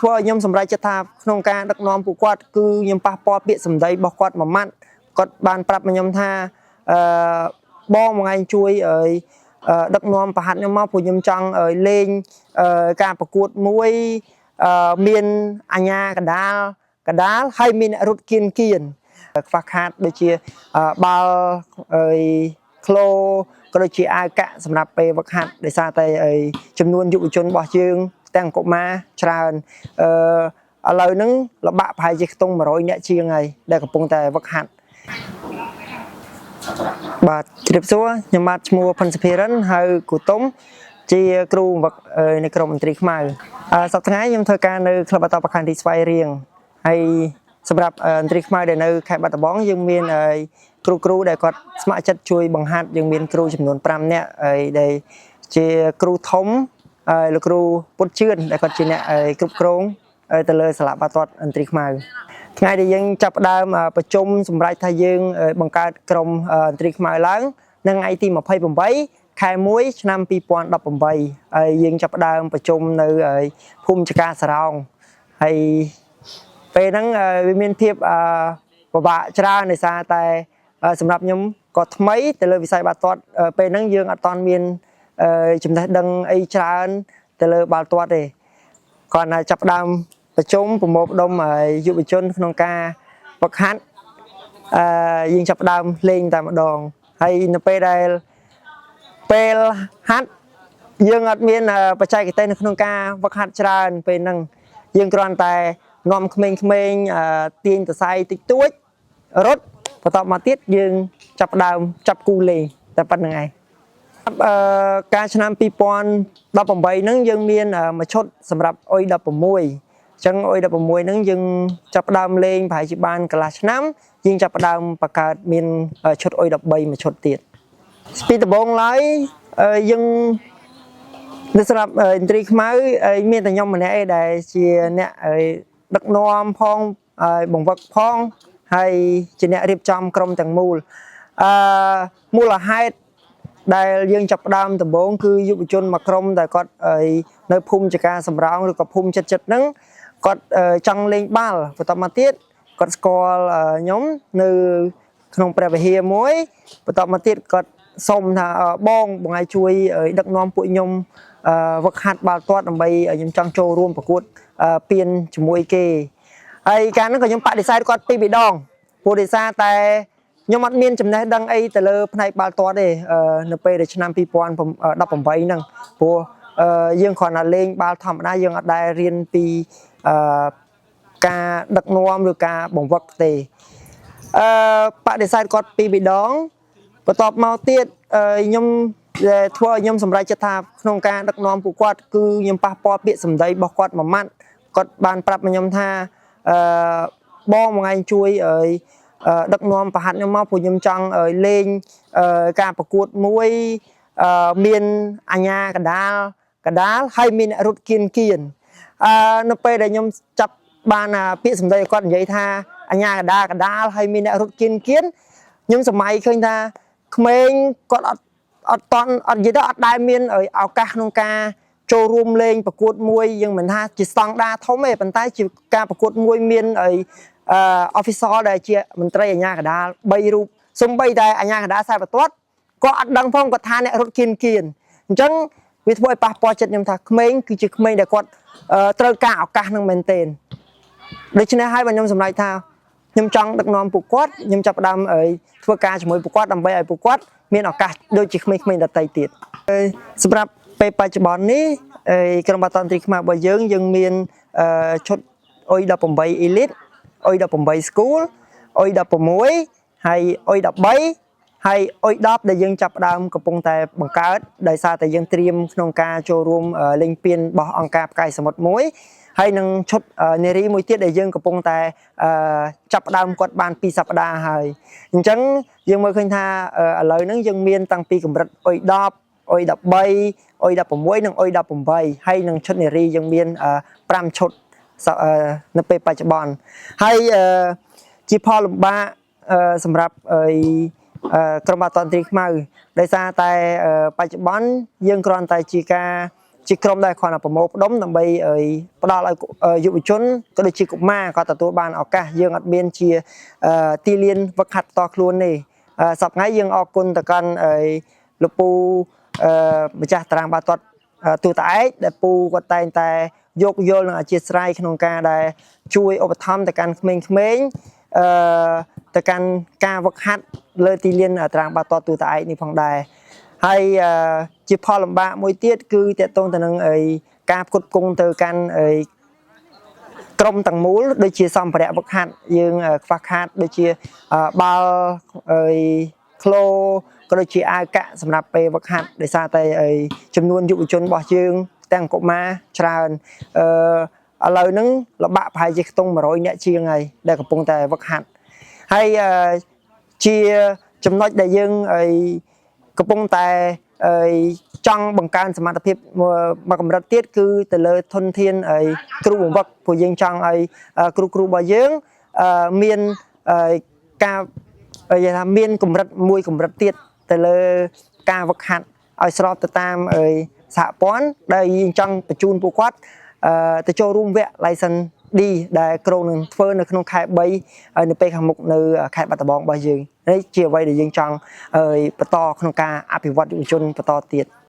ធ្វើឲ្យខ្ញុំសម្រេចចិត្តថាក្នុងការដឹកនាំពួកគាត់គឺខ្ញុំប៉ះពាល់ពាក្យសម្ដីរបស់គាត់មួយម៉ាត់គាត់បានប្រាប់ខ្ញុំថាបងមួយថ្ងៃជួយឲ្យដឹកនាំប្រហាត់ខ្ញុំមកព្រោះខ្ញុំចង់ឲ្យលេងការប្រកួតមួយមានអញ្ញាកដាលហើយមានអ្នករត់គៀនខ្វះខាតដូចជាបាល់ក្លូក៏ដូចជាអាវកាក់សម្រាប់ពេលវឹកហាត់ដោយសារតែចំនួនយុវជនរបស់យើងទាំងកុមារច្រើនឥឡូវហ្នឹងលបាក់ប្រហែលជាខ្ទង់100នាក់ជាងហើយដែលកំពុងតែវឹកហាត់បាទជម្រាបសួរខ្ញុំបាទឈ្មោះផុនសុភារិនហៅគូតុំជាគ្រូវឹកនៅក្រុមមន្ត្រីខ្មៅសប្តាហ៍ថ្ងៃខ្ញុំធ្វើការនៅក្លឹបបាល់ទាត់ប្រខណ្ឌទីស្វាយរៀងហើយសម្រាប់មន្ត្រីខ្មៅដែលនៅខេត្តបាត់ដំបងយើងមានគ្រូដែលគាត់ស្ម័គ្រចិត្តជួយបង្ហាត់យើងមានគ្រូចំនួន5នាក់ហើយដែលជាគ្រូធំលោកគ្រូពុតជឿនដែលគាត់ជាអ្នកគ្រប់គ្រងទៅលើសាលាបាល់ទាត់មន្ត្រីខ្មៅថ្ងៃដែលយើងចាប់ផ្ដើមប្រជុំសម្រាប់ថាយើងបង្កើតក្រុមមន្ត្រីខ្មៅឡើងនៅថ្ងៃទី28ខែ1ឆ្នាំ2018ហើយយើងចាប់ផ្ដើមប្រជុំនៅភូមិចកាសារ៉ោងហើយពេលហ្នឹងវាមានភាពពិបាកច្រើនដោយសារតែសម្រាប់ខ្ញុំក៏ថ្មីទៅលើវិស័យបាល់ទាត់ពេលហ្នឹងយើងអត់ទាន់មានចំណេះដឹងអីច្រើនទៅលើបាល់ទាត់ទេគាត់ណាចាប់ផ្ដើមប្រជុំប្រមូលផ្ដុំយុវជនក្នុងការវឹកហាត់យើងចាប់ផ្ដើមលេងតែម្ដងហើយនៅពេលហាត់យើងអត់មានបច្ចេកទេសនៅក្នុងការវឹកហាត់ច្រើនពេលហ្នឹងយើងគ្រាន់តែនាំក្មេងៗទាញសរសៃតិចតួចរត់បន្ទាប់មកទៀតយើងចាប់ផ្ដើមចាប់គូលេងតែប៉ុណ្្នឹងឯងការឆ្នាំ2018ហ្នឹងយើងមានមួយឈុតសម្រាប់អុយ16អញ្ចឹងអុយ16ហ្នឹងយើងចាប់ផ្ដើមលេងប្រហែលជាបានកន្លះឆ្នាំយើងចាប់ផ្ដើមបង្កើតមានឈុតអុយ13មួយឈុតទៀតពីដំបូងឡើយយើងនៅសម្រាប់មន្ត្រីខ្មៅមានតែខ្ញុំម្នាក់ឯងដែលជាអ្នកដឹកនាំផងបង្វឹកផងហើយជាអ្នករៀបចំក្រុមទាំងមូលមូលហេតុដែលយើងចាប់ផ្ដើមដំបូងគឺយុវជនមួយក្រុមដែលគាត់នៅភូមិចកាសំរោងឬក៏ភូមិចិត្តហ្នឹងគាត់ចង់លេងបាល់បន្តមកទៀតគាត់ស្គាល់ខ្ញុំនៅក្នុងព្រះវិហារមួយបន្តមកទៀតគាត់សុំថាបងឲ្យជួយដឹកនាំពួកខ្ញុំវឹកហាត់បាល់ទាត់ដើម្បីខ្ញុំចង់ចូលរួមប្រកួតពានជាមួយគេហើយកាលហ្នឹងក៏ខ្ញុំបដិសេធគាត់ពីរដងព្រោះដោយសារតែខ្ញុំអត់មានចំណេះដឹងអីទៅលើផ្នែកបាល់ទាត់ទេនៅពេលដែលឆ្នាំ2018ហ្នឹងព្រោះយើងគ្រាន់តែលេងបាល់ធម្មតាយើងអត់ដែលរៀនពីការដឹកនាំឬការបង្វឹកទេបដិសេធគាត់ពីរដងបន្ទាប់មកទៀតខ្ញុំធ្វើឲ្យខ្ញុំសម្រេចចិត្តថាក្នុងការដឹកនាំពួកគាត់គឺខ្ញុំប៉ះពាល់ពាក្យសម្ដីរបស់គាត់មួយម៉ាត់គាត់បានប្រាប់ខ្ញុំថាបងមួយថ្ងៃជួយឲ្យដឹកនាំប្រហាត់ខ្ញុំមកព្រោះខ្ញុំចង់ឲ្យលេងការប្រកួតមួយមានអញ្ញាកដាលហើយមានអ្នករត់គៀននៅពេលដែលខ្ញុំចាប់បានពាក្យសម្ដីគាត់និយាយថាអញ្ញាកដាលហើយមានអ្នករត់គៀនខ្ញុំសម័យឃើញថាក្មេងគាត់អត់និយាយទៅអត់ដែលមានឱកាសក្នុងការចូលរួមលេងប្រកួតមួយយើងមិនថាជាស្តង់ដារធំទេប៉ុន្តែជាការប្រកួតមួយមានofficer ដែលជាមន្ត្រីអាជ្ញាកណ្ដាល3រូបសូម្បីតែអាជ្ញាកណ្ដាលខ្សែបន្ទាត់ក៏អត់ដឹងផងគាត់ថាអ្នករត់គៀនអញ្ចឹងវាធ្វើឲ្យប៉ះពាល់ចិត្តខ្ញុំថាក្មេងគឺជាក្មេងដែលគាត់ត្រូវការឱកាសនឹងមែនទែនដូច្នេះហើយបើខ្ញុំសម្រេចថាខ្ញុំចង់ដឹកនាំពួកគាត់ខ្ញុំចាប់ផ្ដើមធ្វើការជាមួយពួកគាត់ដើម្បីឲ្យពួកគាត់មានឱកាសដូចជាក្មេងៗដទៃទៀតសម្រាប់ពេលបច្ចុប្បន្ននេះក្រុមបាល់ទាត់មន្ត្រីខ្មៅរបស់យើងមានឈុតអុយ18 Elite អុយ18 School អុយ16ហើយអុយ13ហើយអុយ10ដែលយើងចាប់ផ្ដើមកំពុងតែបង្កើតដោយសារតែយើងត្រៀមក្នុងការចូលរួមលេងពានរបស់អង្គការផ្កាយសមុទ្រមួយហើយនឹងឈុតនារីមួយទៀតដែលយើងកំពុងតែចាប់ផ្ដើមគាត់បាន2សប្ដាហ៍ហើយអញ្ចឹងយើងមើលឃើញថាឥឡូវហ្នឹងយើងមានតាំងពីកម្រិតអុយ10អុយ13អុយ16និងអុយ18ហើយនឹងឈុតនារីយើងមាន5ឈុតនៅពេលបច្ចុប្បន្នហើយជាផលលំបាកសម្រាប់ក្រុមបាល់ទាត់មន្ត្រីខ្មៅដោយសារតែបច្ចុប្បន្នយើងគ្រាន់តែជាការ ជាក្រុមដែលគាត់ប្រមូលផ្ដុំដើម្បីផ្ដល់ឲ្យយុវជនក៏ដូចជាកុមារក៏ទទួលបានឱកាសយើងអត់មានជាទីលានវឹកហាត់ផ្ទាល់ខ្លួនទេសប្តាហ៍ថ្ងៃយើងអរគុណទៅកាន់លោកពូម្ចាស់តារាងបាល់ទាត់ទូតឯកដែលពូគាត់តែងតែយកយល់នឹងអធិស្ឋានក្នុងការដែលជួយឧបត្ថម្ភទៅកាន់ក្មេងៗទៅកាន់ការវឹកហាត់លើទីលានតារាងបាល់ទាត់ទូតឯកនេះផងដែរហើយជាផលលំបាកមួយទៀតគឺតកតងទៅនឹងការផ្គត់ផ្គង់ទៅកាន់ក្រុមទាំងមូលដូចជាសម្ភារៈវឹកហាត់យើងខ្វះខាតដូចជាបាល់ក្លូក៏ដូចជាអាវកាក់សម្រាប់ពេលវឹកហាត់ដោយសារតែចំនួនយុវជនរបស់យើងទាំងកុមារច្រើនឥឡូវហ្នឹងលបាក់ប្រហែលជាខ្ទង់100នាក់ជាងហើយដែលកំពុងតែវឹកហាត់ហើយជាចំណុចដែលយើងកំពុងតែចង់បង្កើនសមត្ថភាពមួយកម្រិតទៀតគឺទៅលើធនធានគ្រូបង្វឹកព្រោះយើងចង់ឲ្យគ្រូរបស់យើងមានការនិយាយថាមានកម្រិតមួយកម្រិតទៀតទៅលើការវឹកហាត់ឲ្យស្របទៅតាមសហព័ន្ធដែលយើងចង់បញ្ជូនពួកគាត់ទៅចូលរួមវគ្គ License D ដែលក្រុងនឹងធ្វើនៅក្នុងខែ3នៅពេលខាងមុខនៅខេត្តបាត់ដំបងរបស់យើងនេះជាអ្វីដែលយើងចង់បន្តក្នុងការអភិវឌ្ឍយុវជនបន្តទៀត